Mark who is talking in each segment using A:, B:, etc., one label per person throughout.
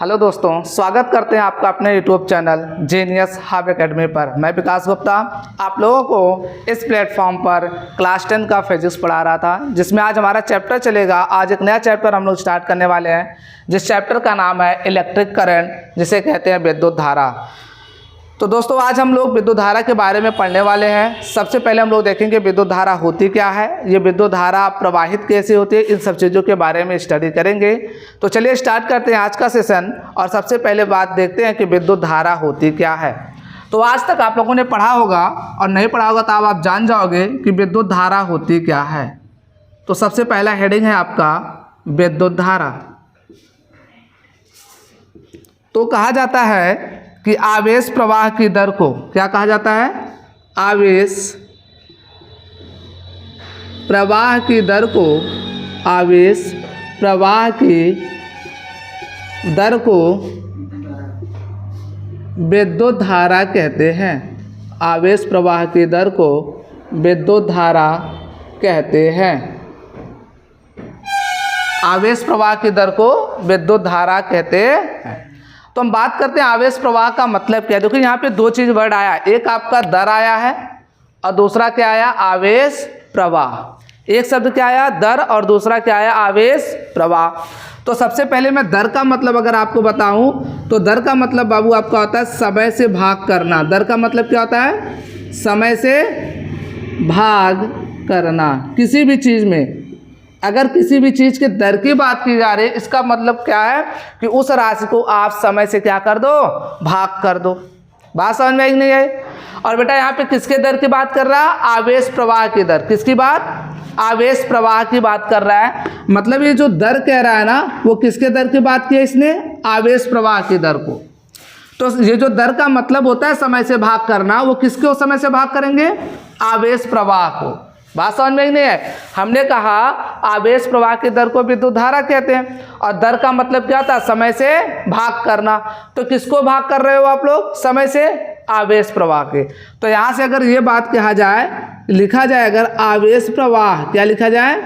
A: Hello दोस्तों, स्वागत करते हैं आपका अपने YouTube channel genius hub academy पर। मैं विकास गुप्ता आप लोगों को इस प्लेटफॉर्म पर क्लास 10 का फिजिक्स पढ़ा रहा था, जिसमें आज हमारा चैप्टर चलेगा। आज एक नया चैप्टर हम लोग स्टार्ट करने वाले हैं, जिस चैप्टर का नाम है इलेक्ट्रिक करंट, जिसे कहते हैं विद्युत धारा। तो दोस्तों, आज हम लोग विद्युत धारा के बारे में पढ़ने वाले हैं। सबसे पहले हम लोग देखेंगे विद्युत धारा होती क्या है, ये विद्युत धारा प्रवाहित कैसे होती है, इन सब चीज़ों के बारे में स्टडी करेंगे। तो चलिए स्टार्ट करते हैं आज का सेशन। और सबसे पहले बात देखते हैं कि विद्युत धारा होती क्या है। तो आज तक आप लोगों ने पढ़ा होगा, और नहीं पढ़ा होगा तो अब आप जान जाओगे कि विद्युत धारा होती क्या है। तो सबसे पहला हेडिंग है आपका विद्युत धारा। तो कहा जाता है कि आवेश प्रवाह की दर को क्या कहा जाता है, आवेश प्रवाह की दर को, आवेश प्रवाह की दर को विद्युत धारा कहते हैं। आवेश प्रवाह की दर को विद्युत धारा कहते हैं। आवेश प्रवाह की दर को विद्युत धारा कहते हैं। तो हम बात करते हैं आवेश प्रवाह का मतलब क्या है। देखो यहाँ पे दो चीज वर्ड आया, एक आपका दर आया है और दूसरा क्या आया, आवेश प्रवाह। एक शब्द क्या आया, दर, और दूसरा क्या आया, आवेश प्रवाह। तो सबसे पहले मैं दर का मतलब अगर आपको बताऊं तो दर का मतलब बाबू आपका होता है समय से भाग करना। दर का मतलब क्या होता है, समय से भाग करना। किसी भी चीज़ में अगर किसी भी चीज़ के दर की बात की जा रही है, इसका मतलब क्या है कि उस राशि को आप समय से क्या कर दो, भाग कर दो। बात समझ में आई नहीं आई। और बेटा यहाँ पे किसके दर की बात कर रहा है, आवेश प्रवाह की दर। किसकी बात, आवेश प्रवाह की बात कर रहा है। मतलब ये जो दर कह रहा है ना, वो किसके दर की बात की है इसने, आवेश प्रवाह की दर को। तो ये जो दर का मतलब होता है समय से भाग करना, वो किसको समय से भाग करेंगे, आवेश प्रवाह को। बात समझ में ही नहीं है। हमने कहा आवेश प्रवाह की दर को विद्युत धारा कहते हैं, और दर का मतलब क्या था, समय से भाग करना। तो किसको भाग कर रहे हो आप लोग, समय से, आवेश प्रवाह के। तो यहाँ से अगर ये बात कहा जाए, लिखा जाए अगर आवेश प्रवाह, क्या लिखा जाए,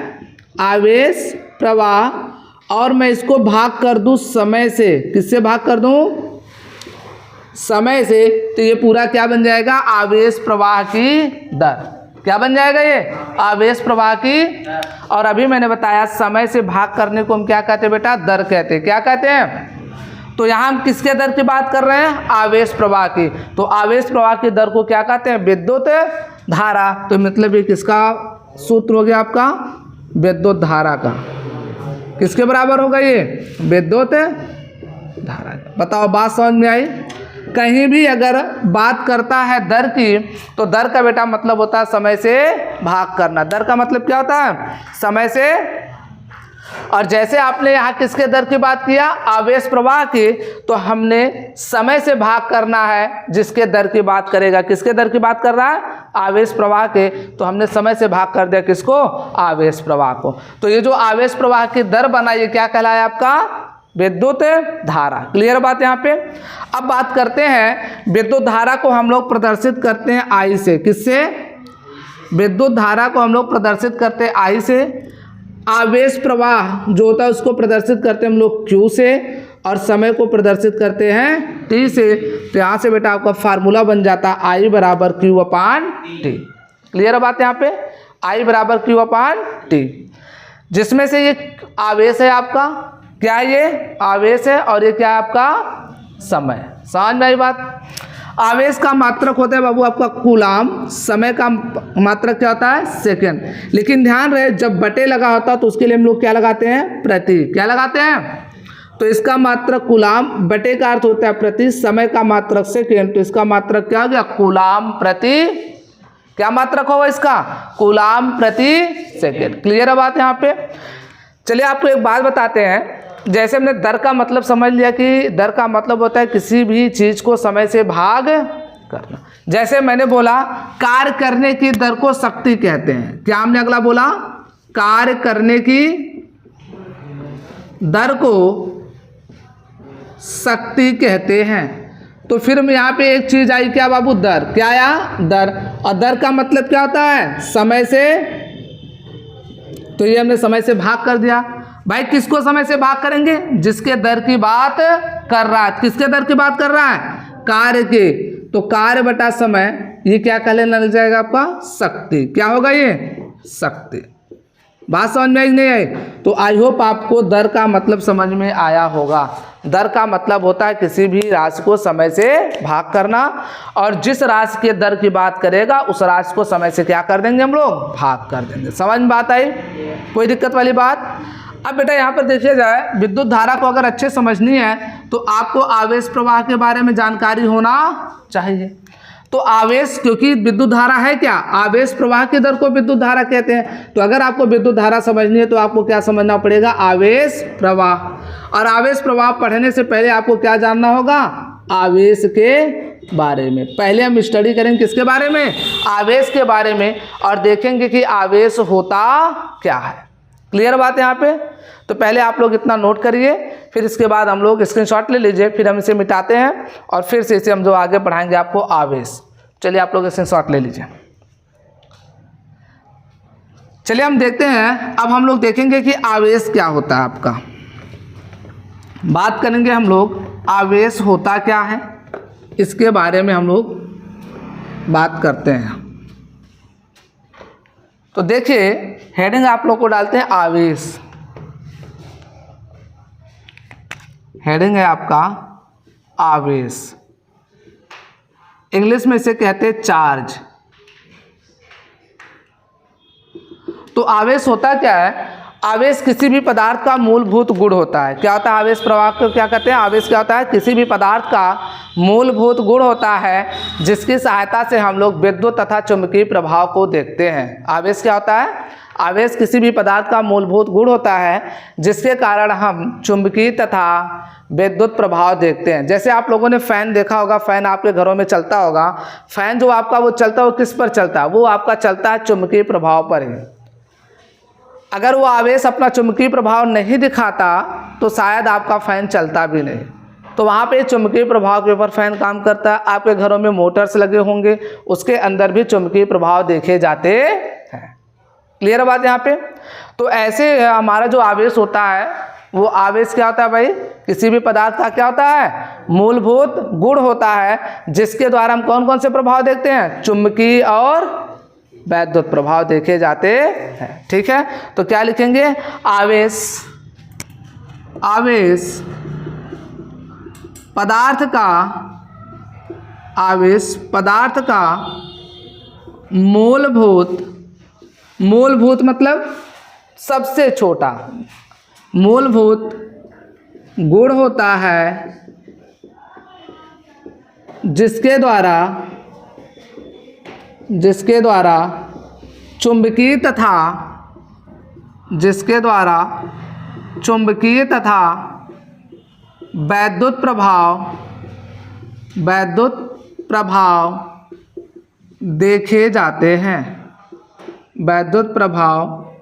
A: आवेश प्रवाह, और मैं इसको भाग कर दूं समय से। किससे भाग कर दूं, समय से। तो ये पूरा क्या बन जाएगा, आवेश प्रवाह की दर। क्या बन जाएगा ये, आवेश प्रवाह की। और अभी मैंने बताया समय से भाग करने को हम क्या कहते हैं बेटा, दर कहते हैं। क्या कहते हैं, तो यहाँ हम किसके दर की बात कर रहे हैं, आवेश प्रवाह की। तो आवेश प्रवाह की दर को क्या कहते हैं, विद्युत धारा। तो मतलब ये किसका सूत्र हो गया आपका, विद्युत धारा का। किसके बराबर होगा ये, विद्युत धारा का। बताओ बात समझ में आई। कहीं भी अगर बात करता है दर की, तो दर का बेटा मतलब होता है समय से भाग करना। दर का मतलब क्या होता है, समय से। और जैसे आपने यहाँ किसके दर की बात किया, आवेश प्रवाह की, तो हमने समय से भाग करना है जिसके दर की बात करेगा। किसके दर की बात कर रहा है, आवेश प्रवाह के। तो हमने समय से भाग कर दिया किसको, आवेश प्रवाह को। तो ये जो आवेश प्रवाह की दर बना, ये क्या कहलाया आपका, विद्युत धारा। क्लियर बात यहाँ पे। अब बात करते हैं विद्युत धारा को हम लोग प्रदर्शित करते हैं आई से। किससे, विद्युत धारा को हम लोग प्रदर्शित करते हैं आई से। आवेश प्रवाह जो होता है उसको प्रदर्शित करते हैं हम लोग क्यू से, और समय को प्रदर्शित करते हैं टी से। तो यहाँ से बेटा आपका फार्मूला बन जाता है आई बराबर क्यू अपान टी। क्लियर बात यहाँ पे, आई बराबर क्यू अपान टी, जिसमें से ये आवेश है आपका, क्या ये आवेश है, और ये क्या है आपका समय। समझ में आई बात। आवेश का मात्रक होता है बाबू आपका कूलाम, समय का मात्रक क्या होता है, सेकंड। लेकिन ध्यान रहे, जब बटे लगा होता है तो उसके लिए हम लोग क्या लगाते हैं, प्रति। क्या लगाते हैं, तो इसका मात्रक कूलाम, बटे का अर्थ होता है प्रति, समय का मात्रक सेकंड। तो इसका मात्रक क्या हो गया, कूलाम प्रति, क्या मात्रक होगा इसका, कूलाम प्रति सेकंड। क्लियर है बात यहाँ पे। चलिए आपको एक बात बताते हैं। जैसे हमने दर का मतलब समझ लिया कि दर का मतलब होता है किसी भी चीज़ को समय से भाग करना। जैसे मैंने बोला कार्य करने की दर को शक्ति कहते हैं। क्या हमने अगला बोला, कार्य करने की दर को शक्ति कहते हैं। तो फिर यहाँ पे एक चीज़ आई क्या बाबू, दर। क्या आया, दर। और दर का मतलब क्या होता है, समय से। तो ये हमने समय से भाग कर दिया। भाई किसको समय से भाग करेंगे? जिसके दर की बात कर रहा है। किसके दर की बात कर रहा है? कार्य के। तो कार्य बटा समय, ये क्या कहलाने लग जाएगा आपका? शक्ति। क्या होगा ये? शक्ति। बात समझ में आई नहीं आई? तो आई होप आपको दर का मतलब समझ में आया होगा। दर का मतलब होता है किसी भी राशि को समय से भाग करना, और जिस राशि के दर की बात करेगा उस राशि को समय से क्या कर देंगे हम लोग? भाग कर देंगे। समझ में बात आई? कोई दिक्कत वाली बात? अब बेटा यहाँ पर देखिए जाए, विद्युत धारा को अगर अच्छे समझनी है तो आपको आवेश प्रवाह के बारे में जानकारी होना चाहिए। तो आवेश, क्योंकि विद्युत धारा है क्या? आवेश प्रवाह की दर को विद्युत धारा कहते हैं। तो अगर आपको विद्युत धारा समझनी है तो आपको क्या समझना पड़ेगा? आवेश प्रवाह। और आवेश प्रवाह पढ़ने से पहले आपको क्या जानना होगा? आवेश के बारे में। पहले हम स्टडी करेंगे किसके बारे में? आवेश के बारे में, और देखेंगे कि आवेश होता क्या है। क्लियर बात है यहाँ पे? तो पहले आप लोग इतना नोट करिए, फिर इसके बाद हम लोग स्क्रीनशॉट ले लीजिए, फिर हम इसे मिटाते हैं और फिर से इसे हम जो आगे पढ़ाएंगे आपको आवेश। चलिए आप लोग स्क्रीनशॉट ले लीजिए। चलिए हम देखते हैं, अब हम लोग देखेंगे कि आवेश क्या होता है आपका। बात करेंगे हम लोग आवेश होता क्या है, इसके बारे में हम लोग बात करते हैं। तो देखिए हेडिंग आप लोग को डालते हैं आवेश। हेडिंग है आपका आवेश। इंग्लिश में इसे कहते हैं चार्ज। तो आवेश होता क्या है? आवेश किसी भी पदार्थ का मूलभूत गुण होता है। क्या होता है? आवेश प्रवाह को क्या कहते हैं? आवेश क्या होता है? किसी भी पदार्थ का मूलभूत गुण होता है जिसकी सहायता से हम लोग विद्युत तथा चुंबकीय प्रभाव को देखते हैं। आवेश क्या होता है? आवेश किसी भी पदार्थ का मूलभूत गुण होता है जिसके कारण हम चुंबकीय तथा विद्युत प्रभाव देखते हैं। जैसे आप लोगों ने फैन देखा होगा, फैन आपके घरों में चलता होगा। फैन जो आपका वो चलता है वो किस पर चलता है? वो आपका चलता है चुंबकीय प्रभाव पर ही। अगर वो आवेश अपना चुंबकीय प्रभाव नहीं दिखाता तो शायद आपका फैन चलता भी नहीं। तो वहाँ पे चुंबकीय प्रभाव के ऊपर फैन काम करता है। आपके घरों में मोटर्स लगे होंगे, उसके अंदर भी चुंबकीय प्रभाव देखे जाते हैं। क्लियर बात यहाँ पे? तो ऐसे हमारा जो आवेश होता है वो आवेश क्या होता है भाई? किसी भी पदार्थ का क्या होता है? मूलभूत गुण होता है जिसके द्वारा हम कौन कौन से प्रभाव देखते हैं? चुंबकीय और वैद्युत प्रभाव देखे जाते हैं। ठीक है, तो क्या लिखेंगे? आवेश। आवेश पदार्थ का, आवेश पदार्थ का मूलभूत, मूलभूत मतलब सबसे छोटा, मूलभूत गुण होता है जिसके द्वारा चुंबकीय तथा वैद्युत प्रभाव देखे जाते हैं। वैद्युत प्रभाव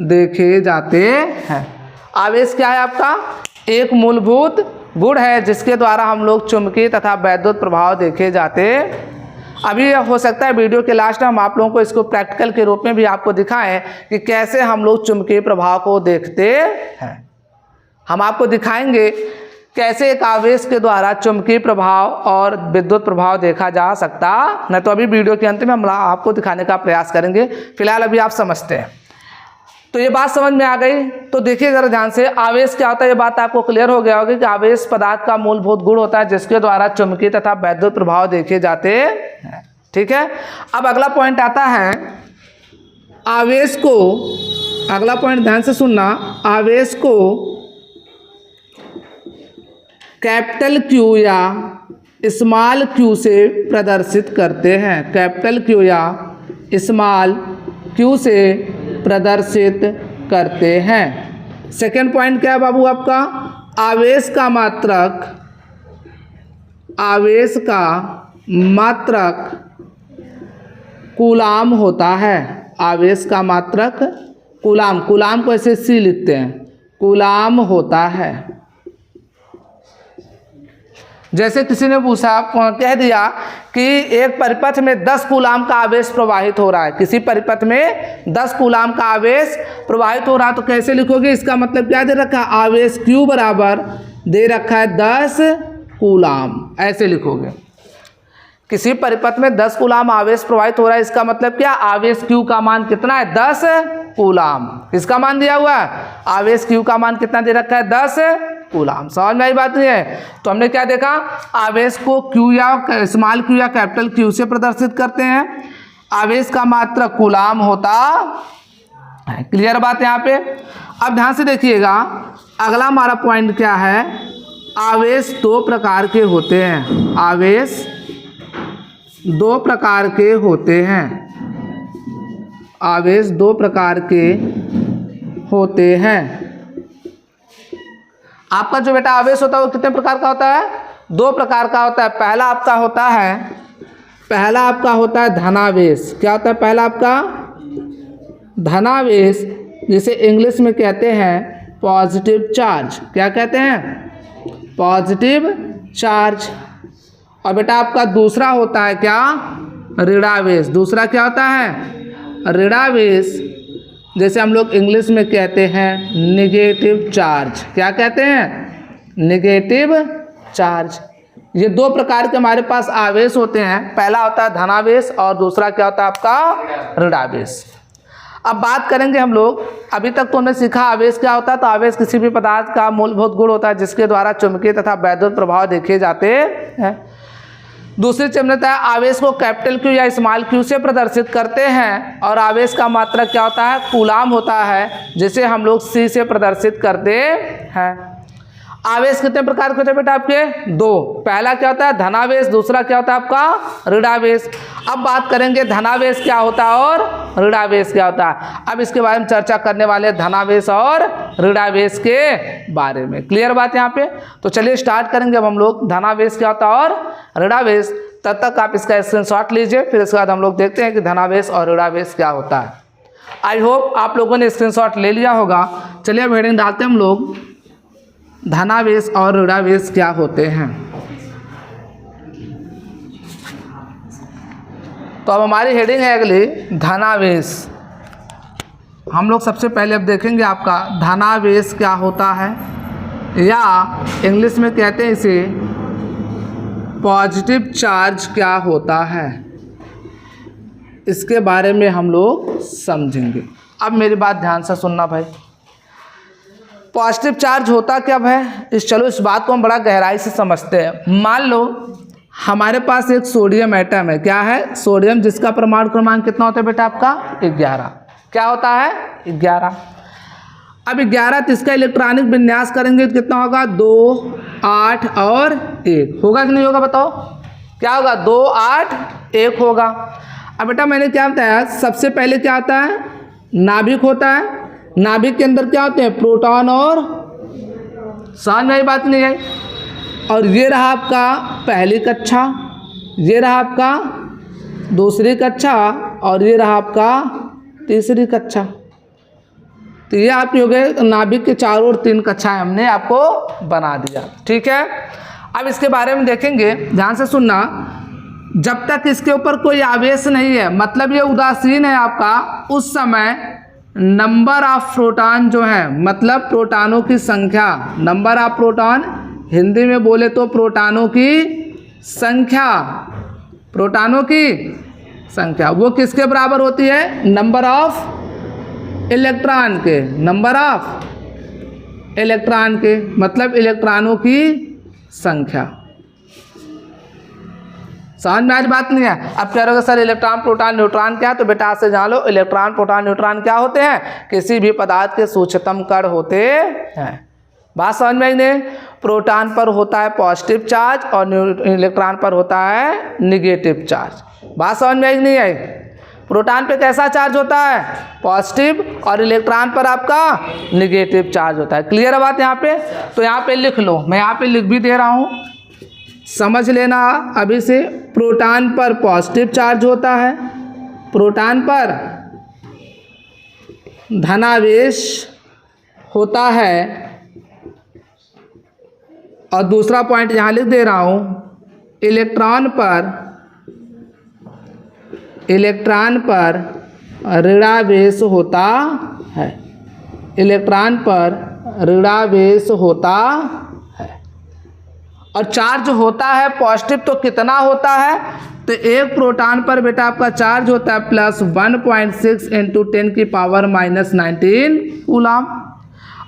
A: देखे जाते हैं। आवेश क्या है आपका? एक मूलभूत गुण है जिसके द्वारा हम लोग चुंबकीय तथा वैद्युत प्रभाव देखे जाते। अभी हो सकता है वीडियो के लास्ट में हम आप लोगों को इसको प्रैक्टिकल के रूप में भी आपको दिखाएं कि कैसे हम लोग चुंबकीय प्रभाव को देखते हैं। हम आपको दिखाएंगे कैसे एक आवेश के द्वारा चुंबकीय प्रभाव और विद्युत प्रभाव देखा जा सकता नहीं। तो अभी वीडियो के अंत में हम आपको दिखाने का प्रयास करेंगे। फिलहाल अभी आप समझते हैं। तो ये बात समझ में आ गई? तो देखिए जरा ध्यान से, आवेश क्या होता है ये बात आपको क्लियर हो गया होगी कि आवेश पदार्थ का मूलभूत गुण होता है जिसके द्वारा चुंबकीय तथा वैद्युत प्रभाव देखे जाते हैं। ठीक है, अब अगला पॉइंट आता है आवेश को, अगला पॉइंट ध्यान से सुनना, आवेश को कैपिटल क्यू या स्मॉल क्यू से प्रदर्शित करते हैं। कैपिटल क्यू या स्मॉल क्यू से प्रदर्शित करते हैं। सेकेंड पॉइंट क्या है बाबू आपका? आवेश का मात्रक, आवेश का मात्रक कूलाम होता है। आवेश का मात्रक कूलाम, कूलाम को ऐसे सी लिखते हैं, कूलाम होता है। जैसे किसी ने पूछा, कह दिया कि एक परिपथ में 10 कूलाम का आवेश प्रवाहित हो रहा है, किसी परिपथ में 10 कूलाम का आवेश प्रवाहित हो रहा है, तो कैसे लिखोगे? इसका मतलब क्या दे रखा है? आवेश Q बराबर दे रखा है 10 कूलाम, ऐसे लिखोगे। किसी परिपथ में 10 कूलाम आवेश प्रवाहित हो रहा है, इसका मतलब क्या? आवेश Q का मान कितना है? 10 कूलाम। इसका मान दिया हुआ है, आवेश Q का मान कितना दे रखा है? 10 कूलाम। समझ में आई बात नहीं है? तो हमने क्या देखा? आवेश को Q या स्मॉल q या कैपिटल Q से प्रदर्शित करते हैं। आवेश का मात्रक कूलाम होता है। क्लियर बात यहाँ पे? अब ध्यान से देखिएगा, अगला हमारा पॉइंट क्या है? आवेश 2 प्रकार के होते हैं। आवेश 2 प्रकार के होते हैं। आवेश 2 प्रकार के होते हैं। आपका जो बेटा आवेश होता है वो कितने प्रकार का होता है? 2 प्रकार का होता है। पहला आपका होता है धनावेश। क्या होता है पहला आपका? धनावेश, जिसे इंग्लिश में कहते हैं पॉजिटिव चार्ज। क्या कहते हैं? Positive charge. और बेटा आपका दूसरा होता है क्या? ऋणावेश। दूसरा क्या होता है? ऋणावेश, जैसे हम लोग इंग्लिश में कहते हैं निगेटिव चार्ज। क्या कहते हैं? Negative charge. ये 2 प्रकार के हमारे पास आवेश होते हैं। पहला होता है धनावेश और दूसरा क्या होता है आपका? ऋणावेश। अब बात करेंगे हम लोग, अभी तक तो हमने सीखा आवेश क्या होता है। तो आवेश किसी भी पदार्थ का मूलभूत गुण होता है जिसके द्वारा चुंबकीय तथा वैद्युत प्रभाव देखे जाते हैं। दूसरी चिन्हता है आवेश को कैपिटल Q या स्मॉल q से प्रदर्शित करते हैं, और आवेश का मात्रक क्या होता है? कूलाम होता है, जिसे हम लोग C से प्रदर्शित करते हैं। आवेश कितने प्रकार के होते हैं बेटा आपके? 2। पहला क्या होता है? धनावेश। दूसरा क्या होता है आपका? ऋणावेश। अब बात करेंगे धनावेश क्या होता है और ऋणावेश क्या होता है। अब इसके बारे में चर्चा करने वाले धनावेश और ऋणावेश के बारे में। क्लियर बात यहाँ पे? तो चलिए स्टार्ट करेंगे अब हम लोग धनावेश क्या होता है और ऋणावेश। तब तक आप इसका स्क्रीनशॉट लीजिए, फिर इसके बाद हम लोग देखते हैं कि धनावेश और ऋणावेश क्या होता है। आई होप आप लोगों ने स्क्रीनशॉट ले लिया होगा। चलिए अब हेडिंग डालते हैं हम लोग, धनावेश और ऋणावेश क्या होते हैं। तो अब हमारी हेडिंग है अगली धनावेश। हम लोग सबसे पहले अब देखेंगे आपका धनावेश क्या होता है, या इंग्लिश में कहते हैं इसे पॉजिटिव चार्ज क्या होता है। इसके बारे में हम लोग समझेंगे। अब मेरी बात ध्यान से सुनना भाई। पॉजिटिव चार्ज होता क्या है? चलो इस बात को हम बड़ा गहराई से समझते हैं। मान लो हमारे पास एक सोडियम एटम है। क्या है? सोडियम, जिसका परमाणु क्रमांक कितना होता है बेटा आपका? 11। क्या होता है? 11। अब 11, तो इसका इलेक्ट्रॉनिक विन्यास करेंगे तो कितना होगा? 2, 8 और 1 होगा कि नहीं होगा? बताओ क्या होगा? 2, 8, 1 होगा। अब बेटा मैंने क्या बताया, सबसे पहले क्या आता है? नाभिक होता है। नाभिक के अंदर क्या होते हैं? प्रोटॉन और, समझ में आई बात नहीं आई? और ये रहा आपका पहली कक्षा, ये रहा आपका दूसरी कक्षा, और ये रहा आपका तीसरी कक्षा। तो ये आपके हो गए नाभिक के चारों ओर 3 कक्षाएं हमने आपको बना दिया। ठीक है, अब इसके बारे में देखेंगे, ध्यान से सुनना। जब तक इसके ऊपर कोई आवेश नहीं है, मतलब ये उदासीन है आपका, उस समय नंबर ऑफ प्रोटॉन जो है, मतलब प्रोटॉनों की संख्या, नंबर ऑफ प्रोटॉन, हिंदी में बोले तो प्रोटॉनों की संख्या, प्रोटॉनों की संख्या वो किसके बराबर होती है? नंबर ऑफ इलेक्ट्रॉन के, नंबर ऑफ इलेक्ट्रॉन के, मतलब इलेक्ट्रॉनों की संख्या। समझ में आज बात नहीं है? अब कह रहे हो सर इलेक्ट्रॉन प्रोटॉन न्यूट्रॉन क्या है? तो बेटा से जान लो, इलेक्ट्रॉन प्रोटॉन न्यूट्रॉन क्या होते हैं? किसी भी पदार्थ के सूक्ष्मतम कण होते हैं। बात समझ में आई नहीं? प्रोटॉन पर होता है पॉजिटिव चार्ज और इलेक्ट्रॉन पर होता है निगेटिव चार्ज। बात समझ में आई नहीं आई? प्रोटॉन पे कैसा चार्ज होता है? पॉजिटिव, और इलेक्ट्रॉन पर आपका निगेटिव चार्ज होता है। क्लियर है बात यहाँ पे? तो यहाँ पे लिख लो, मैं यहाँ पे लिख भी दे रहा हूँ, समझ लेना अभी से। प्रोटॉन पर पॉजिटिव चार्ज होता है, प्रोटॉन पर धनावेश होता है, और दूसरा पॉइंट यहाँ लिख दे रहा हूँ, इलेक्ट्रॉन पर ऋणावेश होता है, इलेक्ट्रॉन पर ऋणावेश होता है। और चार्ज होता है पॉजिटिव, तो कितना होता है? तो एक प्रोटॉन पर बेटा आपका चार्ज होता है प्लस 1.6 इंटू 10⁻⁻19 कूलम,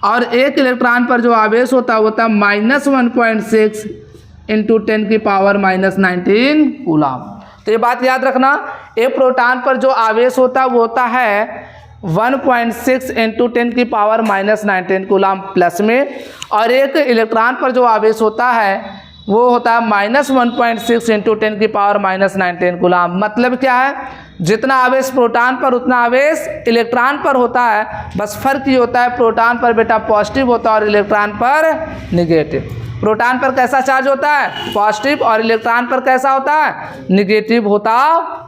A: और एक इलेक्ट्रॉन पर जो आवेश होता है -1.6 इंटू 10⁻⁻19 कूलम। तो ये बात याद रखना, एक प्रोटॉन पर जो आवेश होता है वो होता है 1.6 इंटू 10⁻⁻19 कूलम प्लस में, और एक इलेक्ट्रॉन पर जो आवेश होता है वो होता है -1.6 इंटू 10⁻⁻19 कूलम। मतलब क्या है, जितना आवेश प्रोटॉन पर उतना आवेश इलेक्ट्रॉन पर होता है, बस फर्क ये होता है प्रोटॉन पर बेटा पॉजिटिव होता है और इलेक्ट्रॉन पर निगेटिव। प्रोटॉन पर कैसा चार्ज होता है? पॉजिटिव, और इलेक्ट्रॉन पर कैसा होता है? निगेटिव होता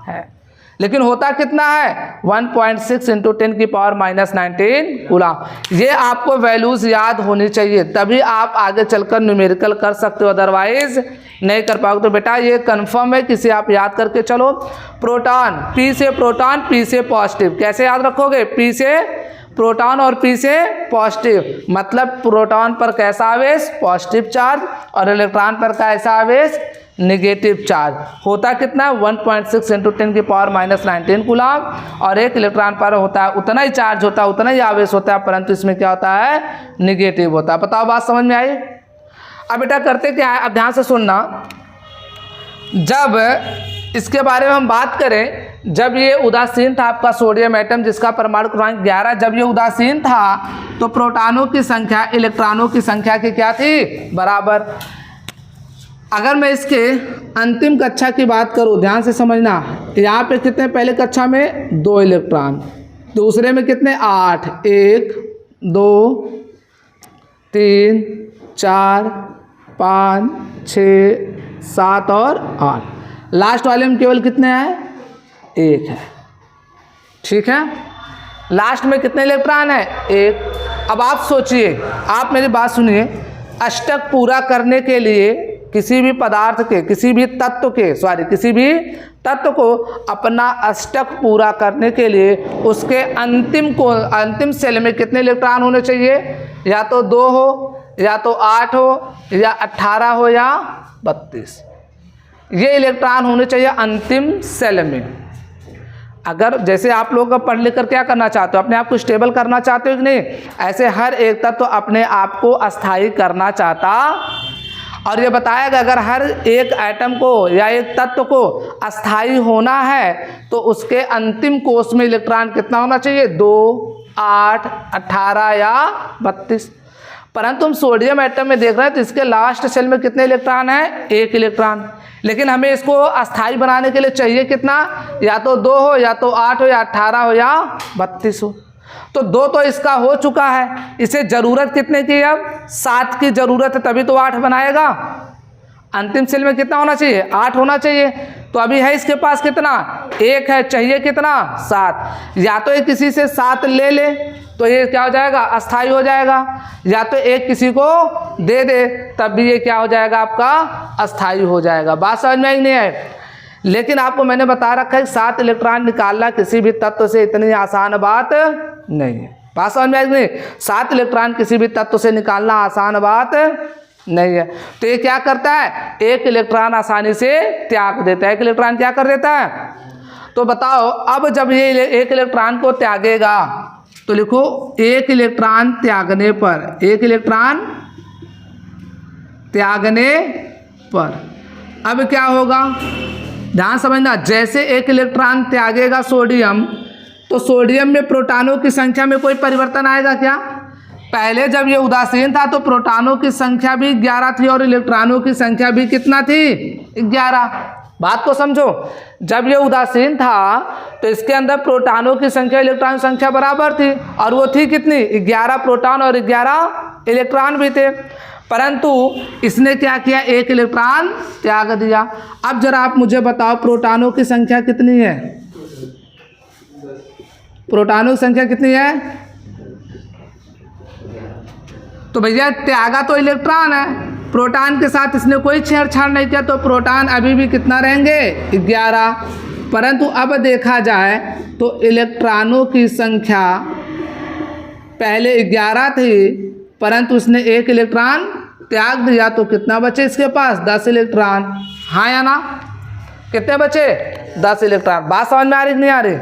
A: है। लेकिन होता कितना है? 1.6 इंटू 10⁻⁻19 कूलम। ये आपको वैल्यूज याद होनी चाहिए, तभी आप आगे चलकर न्यूमेरिकल कर सकते हो, अदरवाइज नहीं कर पाओगे। तो बेटा ये कंफर्म है, किसी आप याद करके चलो। प्रोटॉन, पी से प्रोटॉन, पी से पॉजिटिव। कैसे याद रखोगे? पी से प्रोटॉन और पी से पॉजिटिव, मतलब प्रोटॉन पर कैसा आवेश? पॉजिटिव चार्ज, और इलेक्ट्रॉन पर कैसा आवेश? Negative charge. होता कितना? 1.6 इंटू 10⁻⁻19 कूलम, और एक इलेक्ट्रॉन पर होता है उतना ही चार्ज होता है, उतना ही आवेश होता है, परंतु इसमें क्या होता है? निगेटिव होता है। बताओ बात समझ में आई? अब बेटा करते क्या है, अब ध्यान से सुनना। जब इसके बारे में हम बात करें, जब ये उदासीन था आपका सोडियम एटम जिसका परमाणु क्रमांक 11, जब ये उदासीन था तो प्रोटॉनों की संख्या इलेक्ट्रॉनों की संख्या की क्या थी? बराबर। अगर मैं इसके अंतिम कक्षा की बात करूं, ध्यान से समझना, यहाँ पे कितने? पहले कक्षा में 2 इलेक्ट्रॉन, दूसरे में कितने? 8, 1 2 3 4 5 6 7 और 8। लास्ट वाले में केवल कितने हैं? 1 है। ठीक है, लास्ट में कितने इलेक्ट्रॉन है? 1। अब आप सोचिए, आप मेरी बात सुनिए, अष्टक पूरा करने के लिए किसी भी पदार्थ के, किसी भी तत्व को अपना अष्टक पूरा करने के लिए उसके अंतिम सेल में कितने इलेक्ट्रॉन होने चाहिए? या तो 2 हो, या तो 8 हो, या 18 हो, या 32। ये इलेक्ट्रॉन होने चाहिए अंतिम सेल में। अगर जैसे आप लोग पढ़ लिख कर क्या करना चाहते हो? अपने आप को स्टेबल करना चाहते हो कि नहीं? ऐसे हर एक तत्व अपने आप को अस्थायी करना चाहता, और ये बताया गया अगर हर एक एटम को या एक तत्व को अस्थायी होना है तो उसके अंतिम कोष में इलेक्ट्रॉन कितना होना चाहिए? 2, 8, 18 या 32। परंतु हम सोडियम एटम में देख रहे हैं तो इसके लास्ट सेल में कितने इलेक्ट्रॉन है? 1 इलेक्ट्रॉन। लेकिन हमें इसको अस्थायी बनाने के लिए चाहिए कितना? या तो 2 हो, या तो 8 हो, या 18 हो, या 32 हो। तो 2 तो इसका हो चुका है, इसे जरूरत कितने की? अब 7 की जरूरत है, तभी तो 8 बनाएगा। अंतिम सेल में कितना होना चाहिए? 8 होना चाहिए। तो अभी है इसके पास कितना? 1 है, चाहिए कितना? 7। या तो ये किसी से 7 ले ले तो ये क्या हो जाएगा? अस्थायी हो जाएगा, या तो एक किसी को दे दे तब भी ये क्या हो जाएगा? आपका अस्थायी हो जाएगा। बात समझ में आई नहीं है? लेकिन आपको मैंने बता रखा है 7 इलेक्ट्रॉन निकालना किसी भी तत्व से इतनी आसान बात नहीं है। बात समझ में आई नहीं? 7 इलेक्ट्रॉन किसी भी तत्व से निकालना आसान बात नहीं है। तो ये क्या करता है? 1 इलेक्ट्रॉन आसानी से त्याग देता है। 1 इलेक्ट्रॉन क्या कर देता है? तो बताओ, अब जब ये 1 इलेक्ट्रॉन को त्यागेगा तो लिखो 1 इलेक्ट्रॉन त्यागने पर, 1 इलेक्ट्रॉन त्यागने पर अब क्या होगा? ध्यान समझना, जैसे 1 इलेक्ट्रॉन त्यागेगा सोडियम, तो सोडियम में प्रोटॉनों की संख्या में कोई परिवर्तन आएगा क्या? पहले जब ये उदासीन था तो प्रोटॉनों की संख्या भी 11 थी और इलेक्ट्रॉनों की संख्या भी कितना थी? 11। बात को समझो, जब ये उदासीन था तो इसके अंदर प्रोटॉनों की संख्या इलेक्ट्रॉन की संख्या बराबर थी, और वो थी कितनी? 11 प्रोटॉन और 11 इलेक्ट्रॉन भी थे। परंतु इसने क्या किया? 1 इलेक्ट्रॉन त्याग दिया। अब जरा आप मुझे बताओ प्रोटॉनों की संख्या कितनी है? प्रोटॉनों की संख्या कितनी है? तो भैया त्यागा तो इलेक्ट्रॉन है, प्रोटॉन के साथ इसने कोई छेड़छाड़ नहीं किया, तो प्रोटॉन अभी भी कितना रहेंगे 11। परंतु अब देखा जाए तो इलेक्ट्रॉनों की संख्या पहले 11 थी, परंतु इसने एक इलेक्ट्रॉन त्याग दिया, तो कितना बचे इसके पास 10 इलेक्ट्रॉन। हाँ या ना? कितने बचे 10 इलेक्ट्रॉन। बात समझ में आ रही कि नहीं आ रही?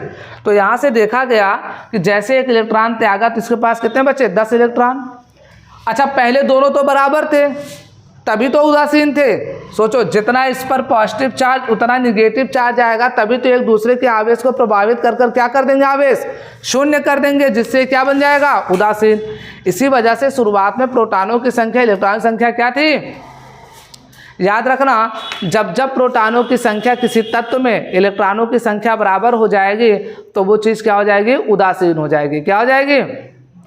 A: तो यहाँ से देखा गया कि जैसे एक इलेक्ट्रॉन त्यागा तो इसके पास कितने बचे 10 इलेक्ट्रॉन। अच्छा, पहले दोनों तो बराबर थे तभी तो उदासीन थे। सोचो, जितना इस पर पॉजिटिव चार्ज उतना निगेटिव चार्ज आएगा, तभी तो एक दूसरे के आवेश को प्रभावित कर कर क्या कर देंगे, आवेश शून्य कर देंगे, जिससे क्या बन जाएगा, उदासीन। इसी वजह से शुरुआत में प्रोटॉनों की संख्या इलेक्ट्रॉन की संख्या क्या थी, याद रखना। जब जब प्रोटॉनों की संख्या किसी तत्व में इलेक्ट्रॉनों की संख्या बराबर हो जाएगी तो वो चीज़ क्या हो जाएगी, उदासीन हो जाएगी। क्या हो जाएगी,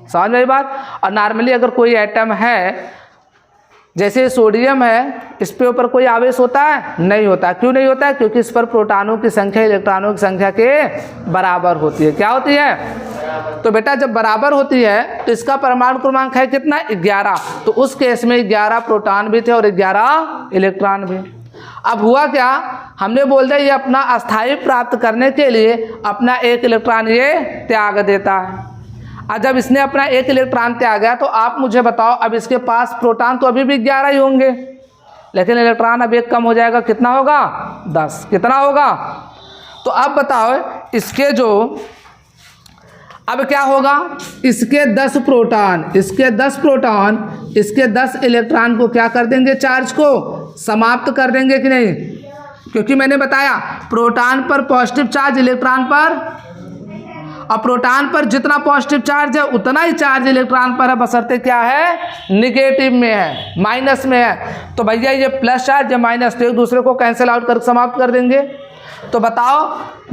A: समझ में बात। और नॉर्मली अगर कोई एटम है, जैसे सोडियम है, इस पे ऊपर कोई आवेश होता है, नहीं होता। क्यों नहीं होता है? क्योंकि इस पर प्रोटॉनों की संख्या इलेक्ट्रॉनों की संख्या के बराबर होती है। क्या होती है? तो बेटा जब बराबर होती है तो इसका परमाणु क्रमांक है कितना, 11। तो उस केस में 11 प्रोटॉन भी थे और 11 इलेक्ट्रॉन भी। अब हुआ क्या, हमने बोल दिया ये अपना अस्थायी प्राप्त करने के लिए अपना एक इलेक्ट्रॉन ये त्याग देता है। और जब इसने अपना एक इलेक्ट्रॉन त्यागा तो आप मुझे बताओ, अब इसके पास प्रोटॉन तो अभी भी 11 ही होंगे, लेकिन इलेक्ट्रॉन अब एक कम हो जाएगा, कितना होगा 10। कितना होगा? तो अब बताओ इसके जो अब क्या होगा, इसके 10 प्रोटॉन इसके 10 इलेक्ट्रॉन को क्या कर देंगे, चार्ज को समाप्त कर देंगे कि नहीं। क्योंकि मैंने बताया प्रोटॉन पर पॉजिटिव चार्ज इलेक्ट्रॉन पर, और प्रोटॉन पर जितना पॉजिटिव चार्ज है उतना ही चार्ज इलेक्ट्रॉन पर है, बशर्ते क्या है, निगेटिव में है, माइनस में है। तो भैया ये प्लस चार्ज या माइनस तो एक दूसरे को कैंसिल आउट कर समाप्त कर देंगे। तो बताओ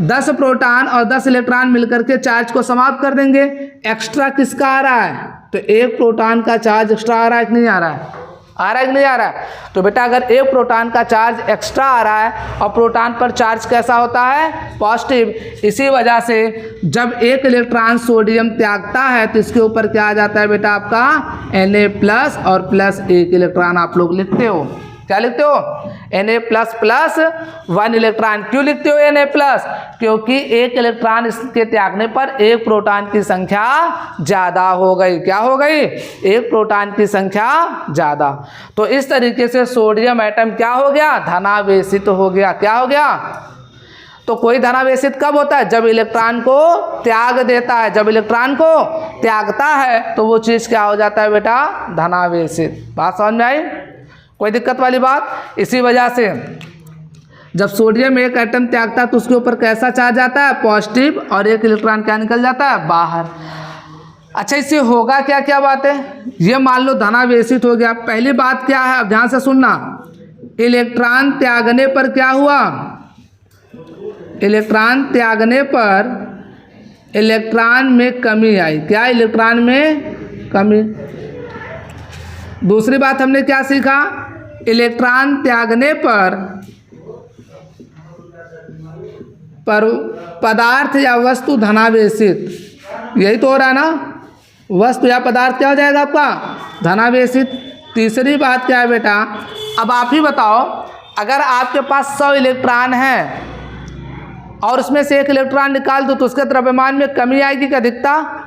A: 10 प्रोटॉन और 10 इलेक्ट्रॉन मिलकर के चार्ज को समाप्त कर देंगे। एक्स्ट्रा किसका आ रहा है, तो एक प्रोटॉन का चार्ज एक्स्ट्रा आ रहा है कि नहीं आ रहा है, आ रहा है कि नहीं आ रहा है। तो बेटा अगर एक प्रोटॉन का चार्ज एक्स्ट्रा आ रहा है और प्रोटॉन पर चार्ज कैसा होता है, पॉजिटिव, इसी वजह से जब एक इलेक्ट्रॉन सोडियम त्यागता है तो इसके ऊपर क्या आ जाता है बेटा, आपका Na+ और प्लस एक इलेक्ट्रॉन आप लोग लिखते हो। क्या लिखते हो, Na++ 1 इलेक्ट्रॉन। क्यों लिखते हो Na+? क्योंकि एक इलेक्ट्रॉन इसके त्यागने पर एक प्रोटॉन की संख्या ज़्यादा हो गई। क्या हो गई, एक प्रोटॉन की संख्या ज़्यादा। तो इस तरीके से सोडियम एटम क्या हो गया, धनावेशित हो गया। क्या हो गया, तो कोई धनावेशित कब होता है, जब इलेक्ट्रॉन को त्याग देता है। जब इलेक्ट्रॉन को त्यागता है तो वो चीज़ क्या हो जाता है बेटा, धनावेशित। बात समझ में आई, कोई दिक्कत वाली बात। इसी वजह से जब सोडियम एक एटम त्यागता है तो उसके ऊपर कैसा चार्ज आता है, पॉजिटिव, और एक इलेक्ट्रॉन क्या निकल जाता है, बाहर। अच्छा, इससे होगा क्या, क्या बात है, ये मान लो धनावेशित हो गया। पहली बात क्या है, अब ध्यान से सुनना, इलेक्ट्रॉन त्यागने पर क्या हुआ, इलेक्ट्रॉन त्यागने पर इलेक्ट्रॉन में कमी आई। क्या, इलेक्ट्रॉन में कमी। दूसरी बात हमने क्या सीखा, इलेक्ट्रॉन त्यागने पर पदार्थ या वस्तु धनावेशित। यही तो हो रहा है ना, वस्तु या पदार्थ क्या हो जाएगा आपका, धनावेशित। तीसरी बात क्या है बेटा, अब आप ही बताओ, अगर आपके पास 100 इलेक्ट्रॉन हैं और उसमें से एक इलेक्ट्रॉन निकाल दो तो उसके द्रव्यमान में कमी आएगी क्या, अधिकता,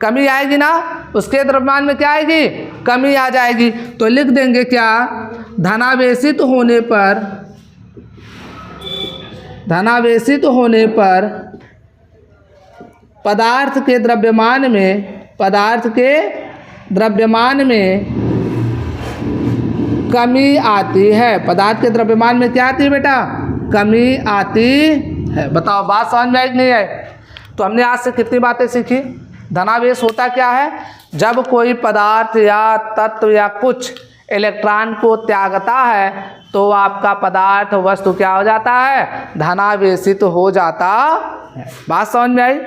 A: कमी आएगी ना, उसके द्रव्यमान में क्या आएगी, कमी आ जाएगी। तो लिख देंगे क्या, धनावेशित होने पर पदार्थ के द्रव्यमान में कमी आती है। पदार्थ के द्रव्यमान में क्या आती है बेटा, कमी आती है। बताओ बात समझ में आई कि नहीं आई। तो हमने आज से कितनी बातें सीखी। धनावेश होता क्या है, जब कोई पदार्थ या तत्व या कुछ इलेक्ट्रॉन को त्यागता है तो आपका पदार्थ वस्तु क्या हो जाता है, धनावेशित हो जाता है। बात समझ में आई।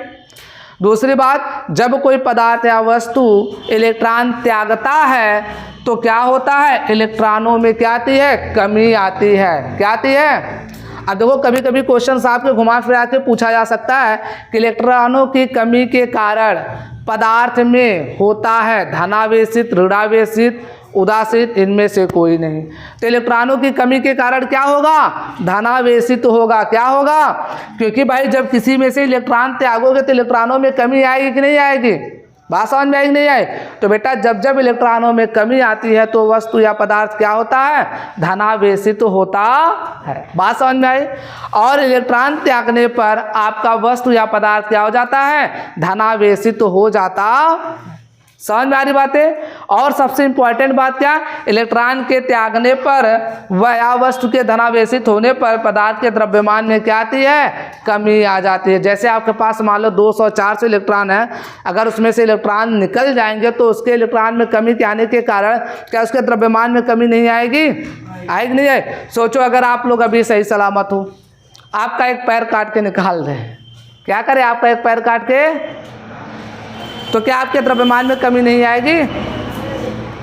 A: दूसरी बात, जब कोई पदार्थ या वस्तु इलेक्ट्रॉन त्यागता है तो क्या होता है, इलेक्ट्रॉनों में क्या आती है, कमी आती है। क्या आती है। अब देखो कभी कभी क्वेश्चन आपके घुमा फिरा के पूछा जा सकता है कि इलेक्ट्रॉनों की कमी के कारण पदार्थ में होता है धनावेशित, ऋणावेशित उदासीन इनमें से कोई नहीं। तो इलेक्ट्रॉनों की कमी के कारण क्या होगा, धनावेशित होगा। क्या होगा, क्योंकि भाई जब किसी में से इलेक्ट्रॉन त्यागोगे तो इलेक्ट्रॉनों में कमी आएगी कि नहीं आएगी, बात समझ में आएगी नहीं आए। तो बेटा जब जब इलेक्ट्रॉनों में कमी आती है तो वस्तु या पदार्थ क्या होता है, धनावेशित होता है। बात समझ में आई। और इलेक्ट्रॉन त्यागने पर आपका वस्तु या पदार्थ क्या हो जाता है, धनावेशित हो जाता। समझ में आ रही बातें। और सबसे इंपॉर्टेंट बात क्या, इलेक्ट्रॉन के त्यागने पर व या वस्तु के धनावेशित होने पर पदार्थ के द्रव्यमान में क्या आती है, कमी आ जाती है। जैसे आपके पास मान लो 200-400 इलेक्ट्रॉन है, अगर उसमें से इलेक्ट्रॉन निकल जाएंगे तो उसके इलेक्ट्रॉन में कमी के आने के कारण क्या उसके द्रव्यमान में कमी नहीं आएगी, आएगी नहीं आए। सोचो अगर आप लोग अभी सही सलामत हो, आपका एक पैर काट के निकाल दें, क्या करें, आपका एक पैर काट के, तो क्या आपके द्रव्यमान में कमी नहीं आएगी।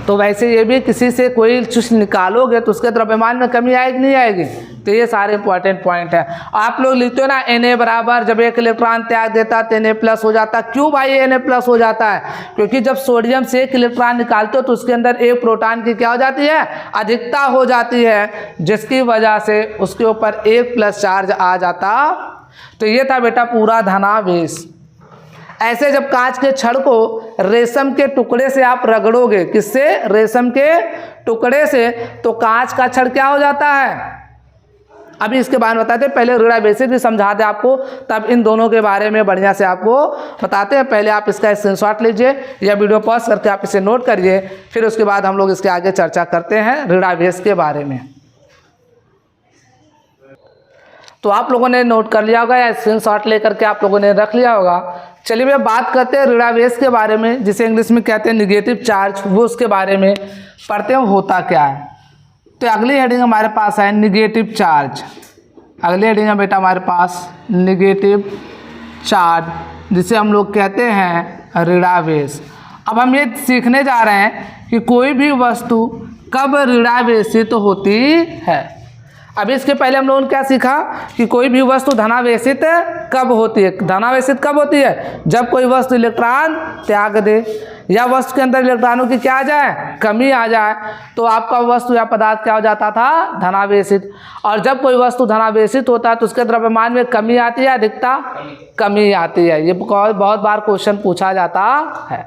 A: तो वैसे ये भी किसी से कोई चीज निकालोगे तो उसके द्रव्यमान में कमी आएगी नहीं आएगी। तो ये सारे इंपॉर्टेंट पॉइंट है। आप लोग लिखते हो ना Na बराबर, जब एक इलेक्ट्रॉन त्याग देता तो Na प्लस हो जाता। क्यों भाई Na प्लस हो जाता है, क्योंकि जब सोडियम से एक इलेक्ट्रॉन निकालते हो तो उसके अंदर एक प्रोटॉन की क्या हो जाती है, अधिकता हो जाती है, जिसकी वजह से उसके ऊपर एक प्लस चार्ज आ जाता। तो ये था बेटा पूरा धनावेश। ऐसे जब कांच के छड़ को रेशम के टुकड़े से आप रगड़ोगे, किससे, रेशम के टुकड़े से, तो कांच का छड़ क्या हो जाता है। अभी इसके बारे में बताते हैं, पहले ऋणा बेसिक भी समझा दे आपको, तब इन दोनों के बारे में बढ़िया से आपको बताते हैं। पहले आप इसका स्क्रीनशॉट लीजिए या वीडियो पॉज करके आप इसे नोट करिए, फिर उसके बाद हम लोग इसके आगे चर्चा करते हैं ऋणावेश के बारे में। तो आप लोगों ने नोट कर लिया होगा या स्क्रीनशॉट लेकर के आप लोगों ने रख लिया होगा। चलिए भैया बात करते हैं ऋणावेश के बारे में, जिसे इंग्लिश में कहते हैं निगेटिव चार्ज, वो उसके बारे में पढ़ते हैं होता क्या है। तो अगली हेडिंग हमारे पास है निगेटिव चार्ज। अगली हेडिंग है बेटा हमारे पास निगेटिव चार्ज, जिसे हम लोग कहते हैं ऋणावेश। अब हम ये सीखने जा रहे हैं कि कोई भी वस्तु कब ऋणावेशित होती है। अभी इसके पहले हम लोगों ने क्या सीखा कि कोई भी वस्तु धनावेशित कब होती है। धनावेशित कब होती है, जब कोई वस्तु इलेक्ट्रॉन त्याग दे या वस्तु के अंदर इलेक्ट्रॉनों की क्या आ जाए, कमी आ जाए, तो आपका वस्तु या पदार्थ क्या हो जाता था, धनावेशित। और जब कोई वस्तु धनावेशित होता है तो उसके द्रव्यमान में कमी आती है, अधिकता, कमी आती है। ये बहुत बार क्वेश्चन पूछा जाता है।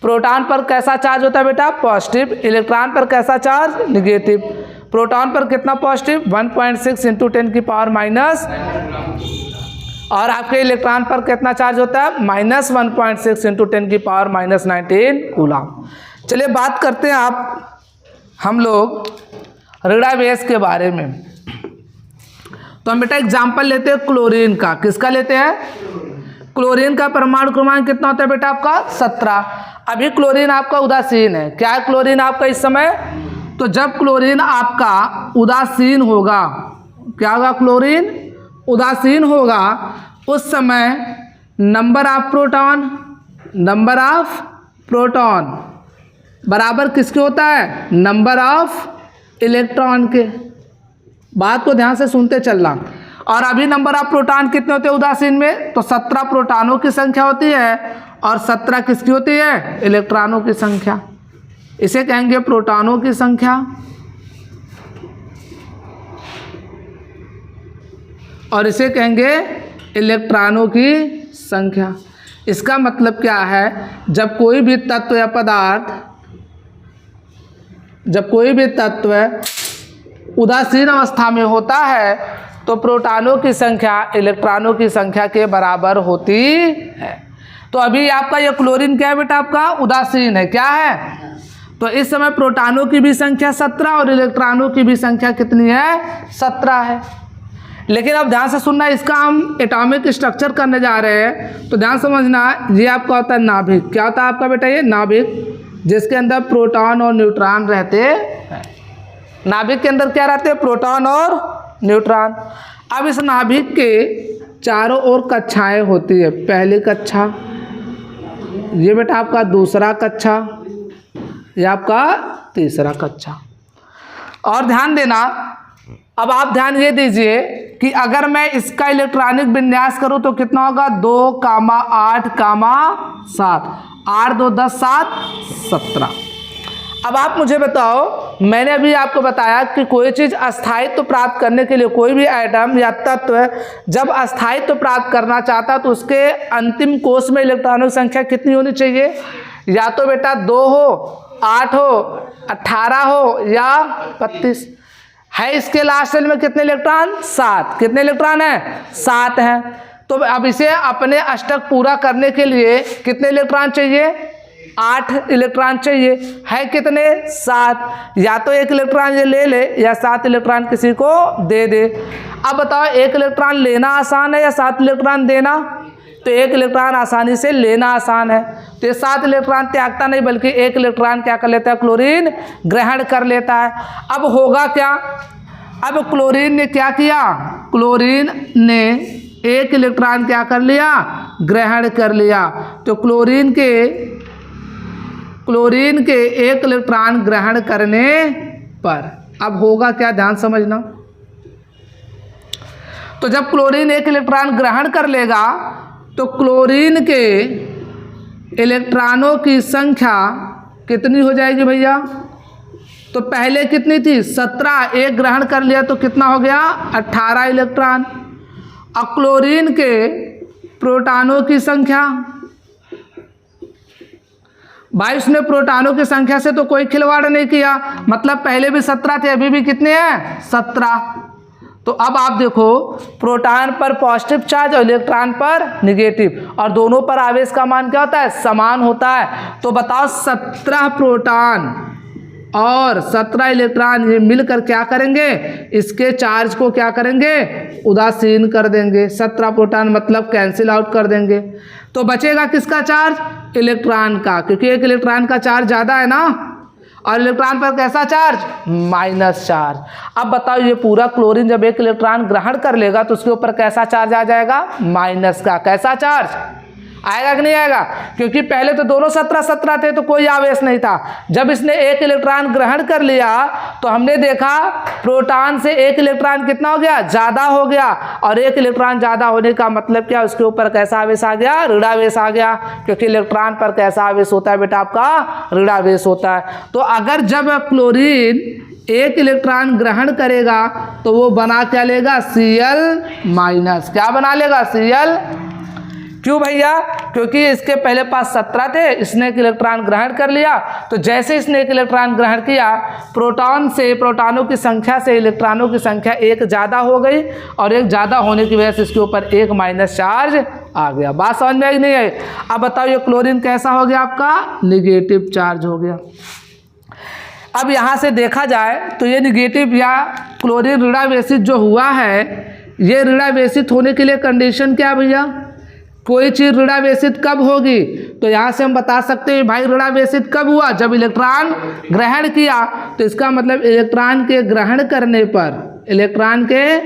A: प्रोटॉन पर कैसा चार्ज होता है बेटा, पॉजिटिव। इलेक्ट्रॉन पर कैसा चार्ज, निगेटिव। प्रोटॉन पर कितना पॉजिटिव, 1.6 × 10⁻⁻, और आपके इलेक्ट्रॉन पर कितना चार्ज होता है, -1.6 × 10⁻⁻19 कूलम। चलिए बात करते हैं हम लोग ऋणावेश के बारे में। तो हम बेटा एग्जाम्पल लेते हैं क्लोरीन का। किसका लेते हैं, क्लोरीन का परमाणु क्रमांक कितना होता है बेटा आपका, 17। अभी क्लोरीन आपका उदासीन है। क्या है क्लोरीन आपका इस समय, तो जब क्लोरीन आपका उदासीन होगा, क्या होगा, क्लोरीन उदासीन होगा, उस समय नंबर ऑफ प्रोटॉन बराबर किसके होता है, नंबर ऑफ इलेक्ट्रॉन के। बात को ध्यान से सुनते चलना। और अभी नंबर ऑफ प्रोटॉन कितने होते हैं उदासीन में, तो 17 प्रोटॉनों की संख्या होती है और 17 किसकी होती है, इलेक्ट्रॉनों की संख्या। इसे कहेंगे प्रोटॉनों की संख्या, और इसे कहेंगे इलेक्ट्रॉनों की संख्या। इसका मतलब क्या है, जब कोई भी तत्व या पदार्थ, जब कोई भी तत्व उदासीन अवस्था में होता है तो प्रोटॉनों की संख्या इलेक्ट्रॉनों की संख्या के बराबर होती है। तो अभी आपका ये क्लोरीन क्या है बेटा, आपका उदासीन है, क्या है, तो इस समय प्रोटॉनों की भी संख्या 17 और इलेक्ट्रॉनों की भी संख्या कितनी है, 17 है। लेकिन अब ध्यान से सुनना, इसका हम एटॉमिक स्ट्रक्चर करने जा रहे हैं, तो ध्यान समझना। ये आपका होता है नाभिक। क्या होता है आपका बेटा, ये नाभिक, जिसके अंदर प्रोटॉन और न्यूट्रॉन रहते हैं। नाभिक के अंदर क्या रहते हैं, प्रोटॉन और न्यूट्रॉन। अब इस नाभिक के चारों ओर कक्षाएं होती है। पहली कक्षा, ये बेटा आपका दूसरा कक्षा, ये आपका तीसरा कक्षा। और ध्यान देना, अब आप ध्यान ये दीजिए कि अगर मैं इसका इलेक्ट्रॉनिक विन्यास करूं तो कितना होगा, 2, 8, 7, 8 2 10 7 17। अब आप मुझे बताओ, मैंने अभी आपको बताया कि कोई चीज़ अस्थायित्व प्राप्त करने के लिए कोई भी आइटम या तत्व जब अस्थायित्व प्राप्त करना चाहता तो उसके अंतिम कोष में इलेक्ट्रॉनों की संख्या कितनी होनी चाहिए? या तो बेटा 2 हो, 8 हो, 18 हो या 32 है। इसके लास्ट सेल में कितने इलेक्ट्रॉन? 7। कितने इलेक्ट्रॉन हैं? 7 हैं। तो अब इसे अपने अष्टक पूरा करने के लिए कितने इलेक्ट्रॉन चाहिए? 8 इलेक्ट्रॉन चाहिए। है कितने? 7। या तो 1 इलेक्ट्रॉन ये ले ले या 7 इलेक्ट्रॉन किसी को दे दे। अब बताओ 1 इलेक्ट्रॉन लेना आसान है या 7 इलेक्ट्रॉन देना? तो 1 इलेक्ट्रॉन आसानी से लेना आसान है, तो ये 7 इलेक्ट्रॉन त्यागता नहीं बल्कि 1 इलेक्ट्रॉन क्या कर लेता है? क्लोरीन ग्रहण कर लेता है। अब होगा क्या? अब क्लोरीन ने क्या किया? क्लोरीन ने 1 इलेक्ट्रॉन क्या कर लिया? ग्रहण कर लिया। तो क्लोरीन के 1 इलेक्ट्रॉन ग्रहण करने पर अब होगा क्या? ध्यान समझना। तो जब क्लोरीन 1 इलेक्ट्रॉन ग्रहण कर लेगा तो क्लोरीन के इलेक्ट्रॉनों की संख्या कितनी हो जाएगी भैया? तो पहले कितनी थी? 17। 1 ग्रहण कर लिया तो कितना हो गया? 18 इलेक्ट्रॉन। अब क्लोरीन के प्रोटॉनों की संख्या, भाई उसने प्रोटॉनों की संख्या से तो कोई खिलवाड़ नहीं किया, मतलब पहले भी 17 थे, अभी भी कितने हैं? 17। तो अब आप देखो, प्रोटॉन पर पॉजिटिव चार्ज और इलेक्ट्रॉन पर निगेटिव, और दोनों पर आवेश का मान क्या होता है? समान होता है। तो बताओ 17 प्रोटॉन और 17 इलेक्ट्रॉन ये मिलकर क्या करेंगे? इसके चार्ज को क्या करेंगे? उदासीन कर देंगे। 17 प्रोटॉन मतलब कैंसिल आउट कर देंगे। तो बचेगा किसका चार्ज? इलेक्ट्रॉन का, क्योंकि 1 इलेक्ट्रॉन का चार्ज ज़्यादा है ना, और इलेक्ट्रॉन पर कैसा चार्ज? Minus charge. अब बताओ ये पूरा क्लोरीन जब 1 इलेक्ट्रॉन ग्रहण कर लेगा तो उसके ऊपर कैसा चार्ज आ जाएगा? माइनस का। कैसा चार्ज आएगा कि नहीं आएगा? क्योंकि पहले तो दोनों 17 थे तो कोई आवेश नहीं था। जब इसने 1 इलेक्ट्रॉन ग्रहण कर लिया तो हमने देखा प्रोटॉन से 1 इलेक्ट्रॉन कितना हो गया? ज़्यादा हो गया। और 1 इलेक्ट्रॉन ज़्यादा होने का मतलब क्या? उसके ऊपर कैसा आवेश आ गया? ऋणावेश आ गया, क्योंकि इलेक्ट्रॉन पर कैसा आवेश होता है बेटा? आपका ऋणावेश होता है। तो अगर जब क्लोरीन 1 इलेक्ट्रॉन ग्रहण करेगा तो वो बना क्या लेगा? Cl-। क्या बना लेगा? Cl। क्यों भैया? क्योंकि इसके पहले पास 17 थे, इसने 1 इलेक्ट्रॉन ग्रहण कर लिया, तो जैसे इसने 1 इलेक्ट्रॉन ग्रहण किया, प्रोटॉन से प्रोटॉनों की संख्या से इलेक्ट्रॉनों की संख्या 1 ज़्यादा हो गई, और 1 ज़्यादा होने की वजह से इसके ऊपर 1 माइनस चार्ज आ गया। बात समझ में आई नहीं आई? अब बताओ ये क्लोरीन कैसा हो गया? आपका निगेटिव चार्ज हो गया। अब यहाँ से देखा जाए तो ये निगेटिव या क्लोरीन ऋणावेशित जो हुआ है, ये ऋणावेशित होने के लिए कंडीशन क्या भैया? कोई चीज़ ऋणावेशित कब होगी? तो यहाँ से हम बता सकते हैं भाई ऋणावेशित कब हुआ? जब इलेक्ट्रॉन ग्रहण किया। तो इसका मतलब इलेक्ट्रॉन के ग्रहण करने पर, इलेक्ट्रॉन के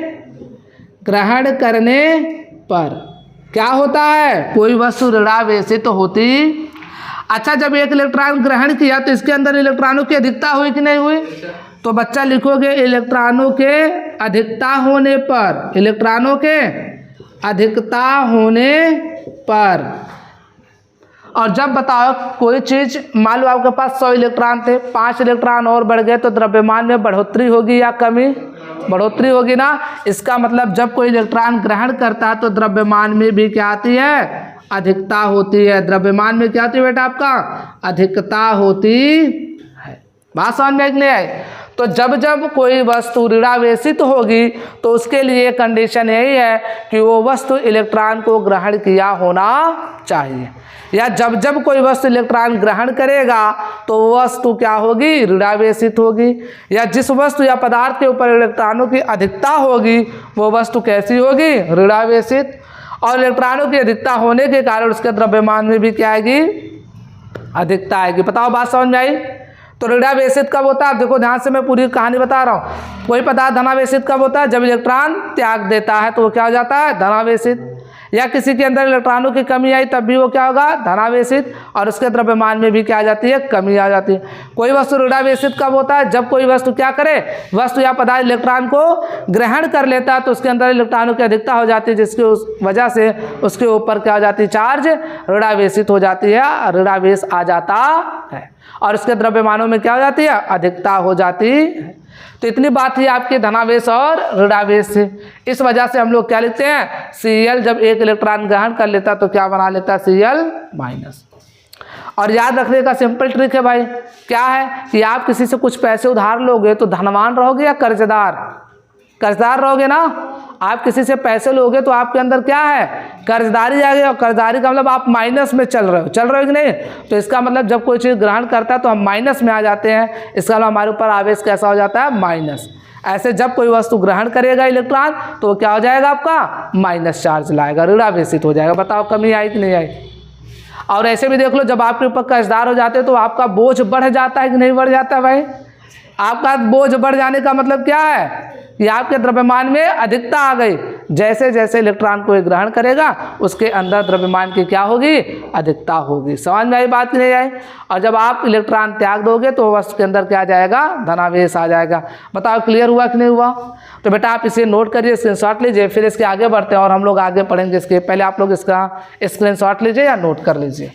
A: ग्रहण करने पर क्या होता है? कोई वस्तु ऋणावेशित होती। अच्छा, जब 1 इलेक्ट्रॉन ग्रहण किया तो इसके अंदर इलेक्ट्रॉनों की अधिकता हुई कि नहीं हुई? तो बच्चा लिखोगे इलेक्ट्रॉनों के अधिकता होने पर, इलेक्ट्रॉनों के अधिकता होने पर। और जब बताओ कोई चीज़, मान लो आपके पास 100 इलेक्ट्रॉन थे, 5 इलेक्ट्रॉन और बढ़ गए तो द्रव्यमान में बढ़ोतरी होगी या कमी? बढ़ोतरी होगी ना। इसका मतलब जब कोई इलेक्ट्रॉन ग्रहण करता है तो द्रव्यमान में भी क्या आती है? अधिकता होती है। द्रव्यमान में क्या होती है बेटा? आपका अधिकता होती है। बात समझ में नहीं आई? तो जब जब कोई वस्तु ऋणावेशित होगी तो उसके लिए कंडीशन यही है कि वो वस्तु इलेक्ट्रॉन को ग्रहण किया होना चाहिए, या जब जब कोई वस्तु इलेक्ट्रॉन ग्रहण करेगा तो वस्तु क्या होगी? ऋणावेशित होगी। या जिस वस्तु या पदार्थ के ऊपर इलेक्ट्रॉनों की अधिकता होगी वो वस्तु कैसी होगी? ऋणावेशित। और इलेक्ट्रॉनों की अधिकता होने के कारण उसके द्रव्यमान में भी क्या आएगी? अधिकता आएगी। बताओ बात समझ में आई? तो ऋणावेशित कब होता है? देखो ध्यान से, मैं पूरी कहानी बता रहा हूँ। कोई पदार्थ धनावेशित कब होता है? जब इलेक्ट्रॉन त्याग देता है तो वो क्या हो जाता है? धनावेशित। या किसी के अंदर इलेक्ट्रॉनों की कमी आई तब भी वो क्या होगा, धनावेशित, और उसके द्रव्यमान में भी क्या आ जाती है, कमी आ जाती है। कोई वस्तु ऋणावेशित कब होता है, जब कोई वस्तु क्या करे, वस्तु या पदार्थ इलेक्ट्रॉन को ग्रहण कर लेता है तो उसके अंदर इलेक्ट्रॉनों की अधिकता हो जाती है, जिसकी उस वजह से उसके ऊपर क्या हो जाती है, चार्ज ऋणावेशित हो जाती है, ऋणावेश आ जाता है, और उसके द्रव्यमानों में क्या हो जाती है, अधिकता हो जाती है। तो इतनी बात ही आपके धनावेश और ऋणावेश से। इस वजह से हम लोग क्या लिखते हैं, Cl जब एक इलेक्ट्रॉन ग्रहण कर लेता तो क्या बना लेता, Cl-। और याद रखने का सिंपल ट्रिक है भाई, क्या है कि आप किसी से कुछ पैसे उधार लोगे तो धनवान रहोगे या कर्जदार, कर्जदार रहोगे ना। आप किसी से पैसे लोगे तो आपके अंदर क्या है, कर्जदारी जाएगी, और कर्जदारी का मतलब आप माइनस में चल रहे हो कि नहीं। तो इसका मतलब जब कोई चीज़ ग्रहण करता है तो हम माइनस में आ जाते हैं, इसका मतलब हमारे ऊपर आवेश कैसा हो जाता है, माइनस। ऐसे जब कोई वस्तु ग्रहण करेगा इलेक्ट्रॉन तो क्या हो जाएगा, आपका माइनस चार्ज लाएगा, ऋणावेशित हो जाएगा। बताओ कमी आई कि नहीं आई। और ऐसे भी देख लो, जब आपके ऊपर कर्जदार हो जाते हैं तो आपका बोझ बढ़ जाता है कि नहीं बढ़ जाता है भाई। आपका बोझ बढ़ जाने का मतलब क्या है कि आपके द्रव्यमान में अधिकता आ गई। जैसे जैसे इलेक्ट्रॉन को ग्रहण करेगा उसके अंदर द्रव्यमान की क्या होगी, अधिकता होगी। समझ में आई बात की नहीं आई। और जब आप इलेक्ट्रॉन त्याग दोगे तो वस्तु के अंदर क्या जाएगा, धनावेश आ जाएगा। बताओ क्लियर हुआ कि नहीं हुआ। तो बेटा आप इसे नोट करिए, स्क्रीनशॉट लीजिए, फिर इसके आगे बढ़ते हैं और हम लोग आगे पढ़ेंगे। इसके पहले आप लोग इसका स्क्रीनशॉट लीजिए या नोट कर लीजिए।